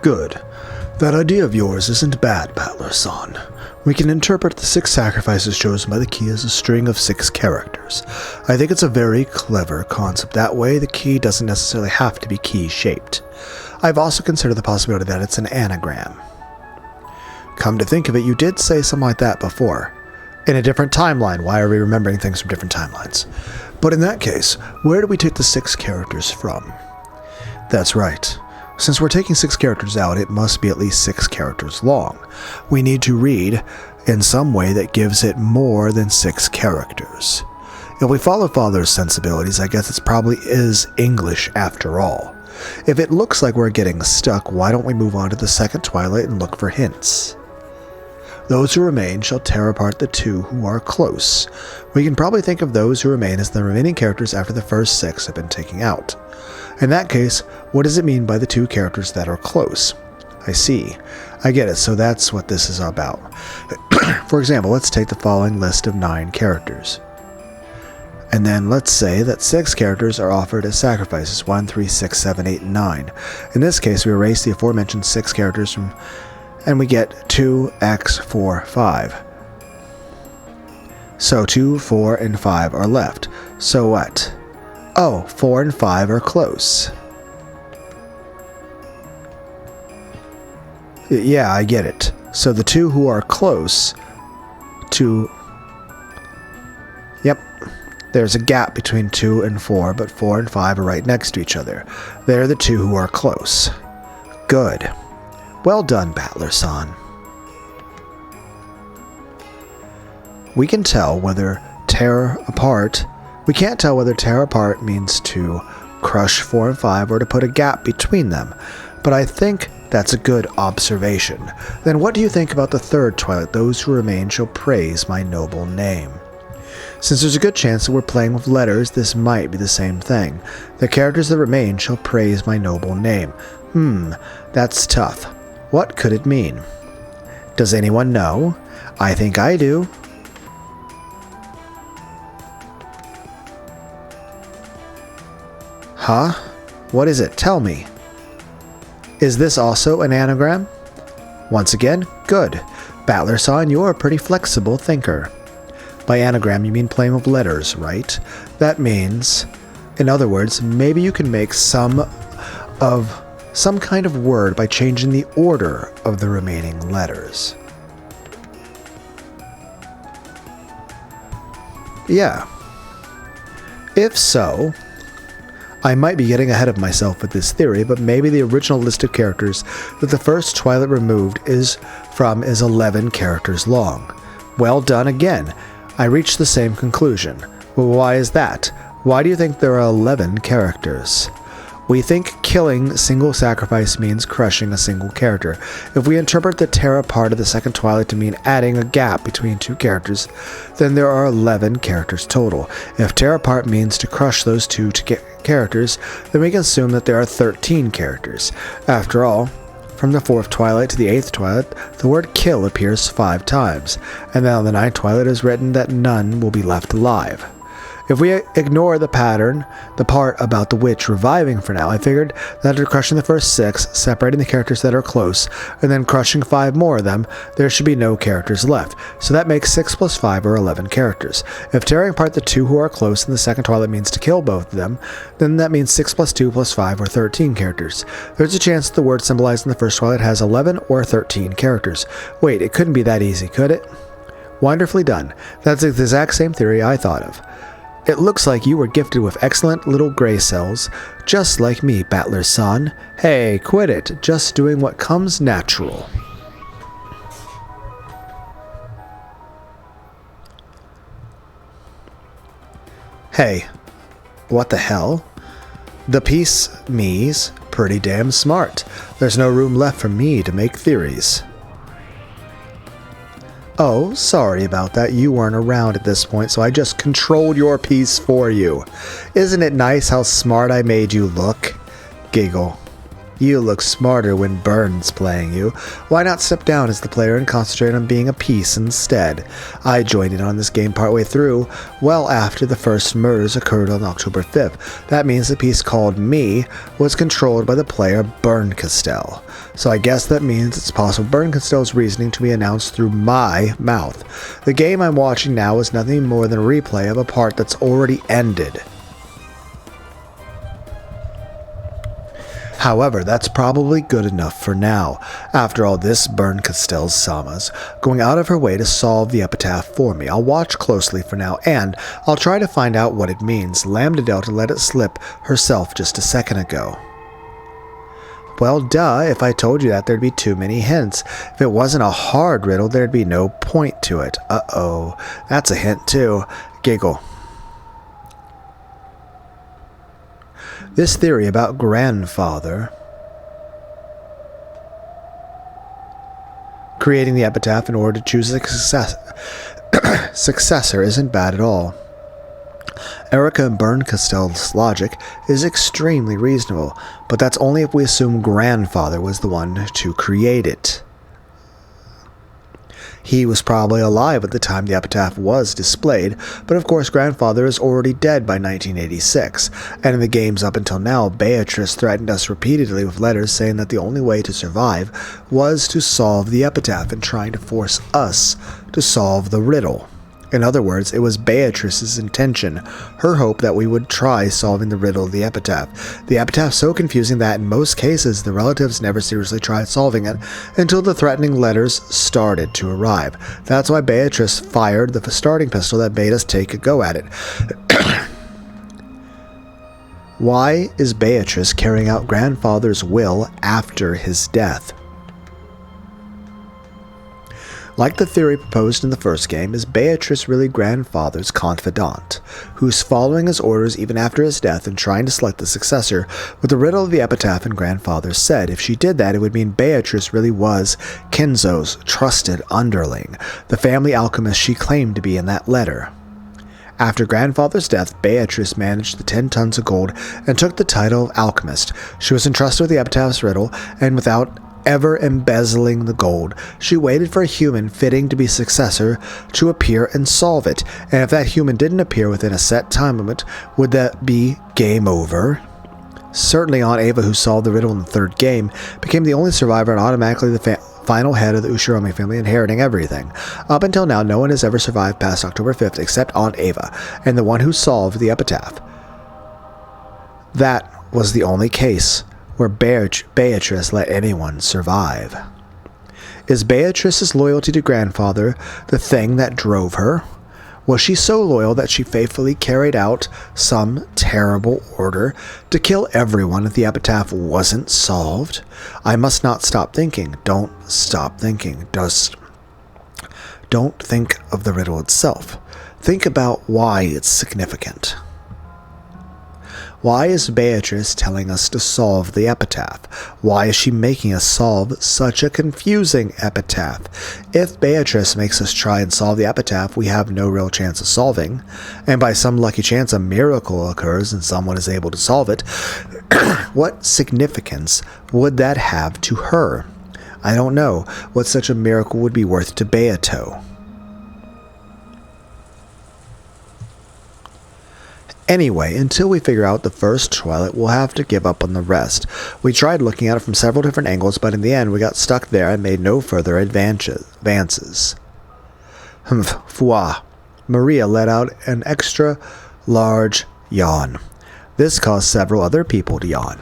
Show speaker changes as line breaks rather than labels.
Good. That idea of yours isn't bad, Battler-san. We can interpret the 6 sacrifices chosen by the key as a string of 6 characters. I think it's a very clever concept. That way, the key doesn't necessarily have to be key-shaped. I've also considered the possibility that it's an anagram. Come to think of it, you did say something like that before. In a different timeline. Why are we remembering things from different timelines? But in that case, where do we take the 6 characters from? That's right. Since we're taking 6 characters out, it must be at least 6 characters long. We need to read in some way that gives it more than 6 characters. If we follow Father's sensibilities, I guess it probably is English after all. If it looks like we're getting stuck, why don't we move on to the second twilight and look for hints? Those who remain shall tear apart the 2 who are close. We can probably think of those who remain as the remaining characters after the first 6 have been taken out. In that case, what does it mean by the 2 characters that are close? I see. I get it, so that's what this is about. For example, let's take the following list of 9 characters. And then let's say that 6 characters are offered as sacrifices, 1, 3, 6, 7, 8, and 9. In this case, we erase the aforementioned 6 characters from, and we get 2, X, 4, 5. So 2, 4, and 5 are left. So what? Oh, 4 and 5 are close. Yeah, I get it. So the 2 who are close to... Yep. There's a gap between 2 and 4, but 4 and 5 are right next to each other. They're the 2 who are close. Good. Well done, Battler-san. We can tell whether tear apart... We can't tell whether tear apart means to crush 4 and 5 or to put a gap between them, but I think that's a good observation. Then what do you think about the third twilight? Those who remain shall praise my noble name. Since there's a good chance that we're playing with letters, this might be the same thing. The characters that remain shall praise my noble name. That's tough. What could it mean? Does anyone know? I think I do. Huh? What is it? Tell me. Is this also an anagram? Once again, good. Battler-san, you're a pretty flexible thinker. By anagram, you mean playing with letters, right? That means, in other words, maybe you can make some kind of word by changing the order of the remaining letters. Yeah. If so, I might be getting ahead of myself with this theory, but maybe the original list of characters that the first twilight removed is 11 characters long. Well done again. I reached the same conclusion. Well, why is that? Why do you think there are 11 characters? We think killing single sacrifice means crushing a single character. If we interpret the tear apart of the second twilight to mean adding a gap between 2 characters, then there are 11 characters total. If tear apart means to crush those 2 characters, then we can assume that there are 13 characters. After all, from the 4th twilight to the 8th twilight, the word kill appears 5 times, and then on the 9th twilight it is written that none will be left alive. If we ignore the pattern, the part about the witch reviving for now, I figured that after crushing the first 6, separating the characters that are close, and then crushing 5 more of them, there should be no characters left. So that makes 6 plus 5 or 11 characters. If tearing apart the 2 who are close in the second twilight means to kill both of them, then that means 6 plus 2 plus 5 or 13 characters. There's a chance that the word symbolized in the first twilight has 11 or 13 characters. Wait, it couldn't be that easy, could it? Wonderfully done. That's the exact same theory I thought of. It looks like you were gifted with excellent little gray cells, just like me, Battler-san. Hey, quit it. Just doing what comes natural. Hey, what the hell? The piece me's pretty damn smart. There's no room left for me to make theories. Oh, sorry about that. You weren't around at this point, so I just controlled your piece for you. Isn't it nice how smart I made you look? Giggle. You look smarter when Burn's playing you. Why not step down as the player and concentrate on being a piece instead? I joined in on this game partway through, well after the first murders occurred on October 5th. That means the piece called me was controlled by the player Burn Castell. So I guess that means it's possible Burn Castell's reasoning to be announced through my mouth. The game I'm watching now is nothing more than a replay of a part that's already ended. However, that's probably good enough for now. After all, this Burn Castell's Sama's going out of her way to solve the epitaph for me. I'll watch closely for now, and I'll try to find out what it means. Lambda Delta let it slip herself just a second ago. Well, duh, if I told you that, there'd be too many hints. If it wasn't a hard riddle, there'd be no point to it. Uh-oh, that's a hint too. Giggle. This theory about grandfather creating the epitaph in order to choose a successor isn't bad at all. Erica and Burn Castell's logic is extremely reasonable, but that's only if we assume grandfather was the one to create it. He was probably alive at the time the epitaph was displayed, but of course grandfather is already dead by 1986, and in the games up until now, Beatrice threatened us repeatedly with letters saying that the only way to survive was to solve the epitaph and trying to force us to solve the riddle. In other words, it was Beatrice's intention, her hope that we would try solving the riddle of the epitaph. The epitaph's so confusing that in most cases the relatives never seriously tried solving it until the threatening letters started to arrive. That's why Beatrice fired the starting pistol that made us take a go at it. Why is Beatrice carrying out grandfather's will after his death? Like the theory proposed in the first game, is Beatrice really grandfather's confidant, who's following his orders even after his death and trying to select the successor? With the riddle of the epitaph and grandfather said, if she did that, it would mean Beatrice really was Kenzo's trusted underling, the family alchemist she claimed to be in that letter. After grandfather's death, Beatrice managed the 10 tons of gold and took the title of alchemist. She was entrusted with the epitaph's riddle, and without ever embezzling the gold, she waited for a human fitting to be successor to appear and solve it. And if that human didn't appear within a set time limit, would that be game over? Certainly Aunt Ava, who solved the riddle in the third game, became the only survivor and automatically the final head of the Ushiromi family, inheriting everything. Up until now, no one has ever survived past October 5th except Aunt Ava, and the one who solved the epitaph. That was the only case where Beatrice let anyone survive. Is Beatrice's loyalty to grandfather the thing that drove her? Was she so loyal that she faithfully carried out some terrible order to kill everyone if the epitaph wasn't solved? I must not stop thinking. Don't stop thinking. Just don't think of the riddle itself. Think about why it's significant. Why is Beatrice telling us to solve the epitaph? Why is she making us solve such a confusing epitaph? If Beatrice makes us try and solve the epitaph we have no real chance of solving, and by some lucky chance a miracle occurs and someone is able to solve it, what significance would that have to her? I don't know what such a miracle would be worth to Beato. Anyway, until we figure out the first Twilight, we'll have to give up on the rest. We tried looking at it from several different angles, but in the end we got stuck there and made no further advances. Fwa. Maria let out an extra large yawn. This caused several other people to yawn.